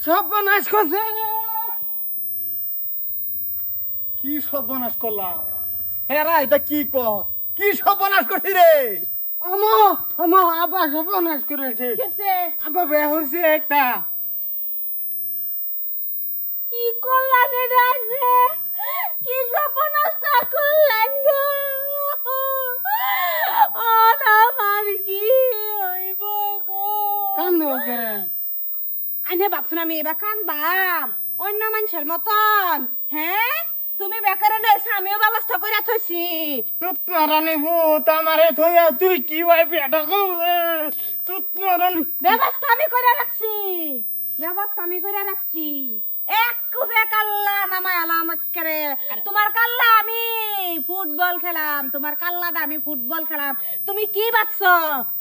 সর্বনাশ করছে। কি সর্বনাশ করলাম? হেরা এটা কি কি সর্বনাশ করছি রে? আমো আমো আবার সর্বনাশ করেছে। আবার বের হচ্ছে একটা। কি করলেন এটা? কি সর্বনাশটা করলেন গো? ও না, আমার কি হইব গো? কান্দ করে। আইনে ভাবছেন আমি এবার কানবাম অন্য মানুষের মতন? হ্যাঁ, তুমি বেকারে লইছ, আমিও ব্যবস্থা করে থইছি। তুতমারানি ভূত আমারে থইয়া তুই কি ভাই পেটা করলে? তুতমারানি ব্যবস্থা আমি করে রাখছি, ব্যবস্থা আমি করে রাখছি। এক কুফে কাল্লা নামায় আলাম করে। তোমার কাল্লা আমি ফুটবল খেলাম, তোমার কাল্লাটা আমি ফুটবল খেলাম। তুমি কি ভাবছো?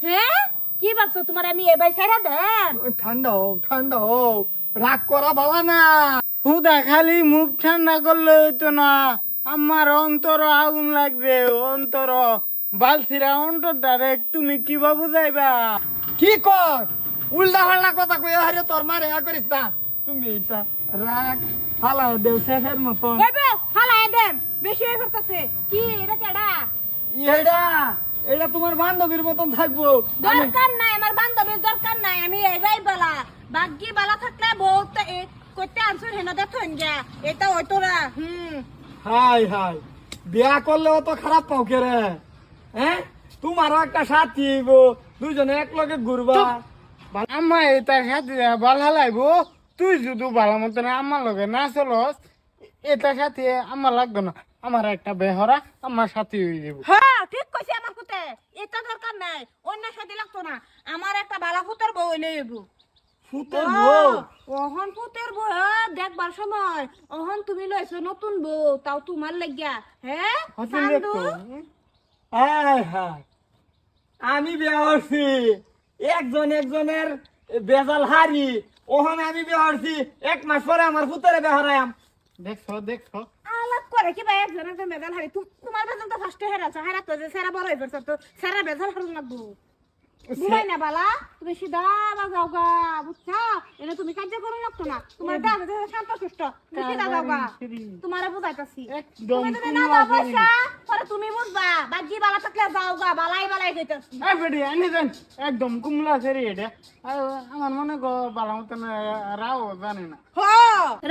হ্যাঁ, কি ভাবছো? তোমার আমি এবার ছেড়ে দেন? ঠান্ডা হোক রাগ করা ভালো না। হুদা খালি মুখ ঠান্ডা করলে হইতো না, আমার অন্তর আগুন লাগবে। অন্তর বালছিরা অন্তর ডাইরেক্ট। তুমি কিভাবে বুঝাইবা? কি কর উল্টা পাল্টা কথা কই আরে তোর মারে করিস না। তুমি এটা রাগ ফালা দেও শেষের মতন। এবে ফালাই দেন, বেশি হয়ে করতেছে। কি এটা কেডা? এটা এটা তোমার বান্ধবীর মতন থাকবো। দরকার নাই, আমার বান্ধবীর দরকার নাই। আমি এবাই বালা বাগ্যি বালা থাকলে বহুত করতে আনছুন হেন দেখুন গা। এটা হয়তো না। হাই হাই বিয়া করলে অত খারাপ পাও কে রে? হ্যাঁ, তোমারও একটা সাথী হইব, দুজনে এক লগে ঘুরবা। আমার এটা সাথী ভালো লাগবো। তুই যদি ভালো মতন আমার লগে না চলস, এটা সাথী আমার লাগতো না। আমার একটা বেহরা আমার সাথী হয়ে যাব। হ্যাঁ, ঠিক কইছে আমার কুতে। এটা দরকার নাই, অন্য সাথে লাগতো না। আমার একটা বালা ফুতের বউ হইলে হইব। ফুটের বউ? অহন ফুতের বউ দেখবার সময় অহন তুমি লইছো নতুন বউ, তাও তোমার লাগিয়া। হ্যাঁ হসেন চান্দু? দেখতো। হাই হাই আমি বিয়া হচ্ছি একজনের বেজাল হারি। ওখানে আমি বিয়া হচ্ছি 1 মাস পরে আমার ফুতেরে বিয়া হারায়াম। দেখছো আলাপ করে কি ভাই একজন একজন বেজাল হারি। তোমার বেজাল তো ফার্স্টে হেরাছো, হেরা তো যে সেরা বড় হয়ে পড়ছো, তো সেরা বেজাল হারুন লাগবো। বুঝাই না বালা, তুমি সিধা যাও গা, বুঝছা? এটা তুমি কার্য করো লাগতো না। তোমার দাদা দাদা শান্ত সুষ্ঠ, তুমি সিধা যাও গা। তোমারে বুঝাইতাছি। একদম তুমি যদি না যাও পয়সা, পরে তুমি বুঝবা। বাকি বালা থাকলে যাও গা, বালাই বালাই কইতাছি। বেটি আনি দেন একদম কুমলা সেরি এটা। আমার মনে বালা মতন রাও জানে না। হো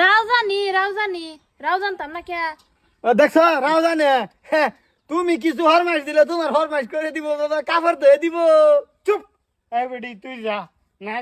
রাউজানি রাউজানি রাউ জানতাম না কে। দেখছো রাও জানে। হ্যাঁ, তুমি কিছু ফরমাইশ দিলে তোমার ফরমাইশ করে দিব, কাপড় ধুয়ে দিব। চুপ। বেটি তুই যা না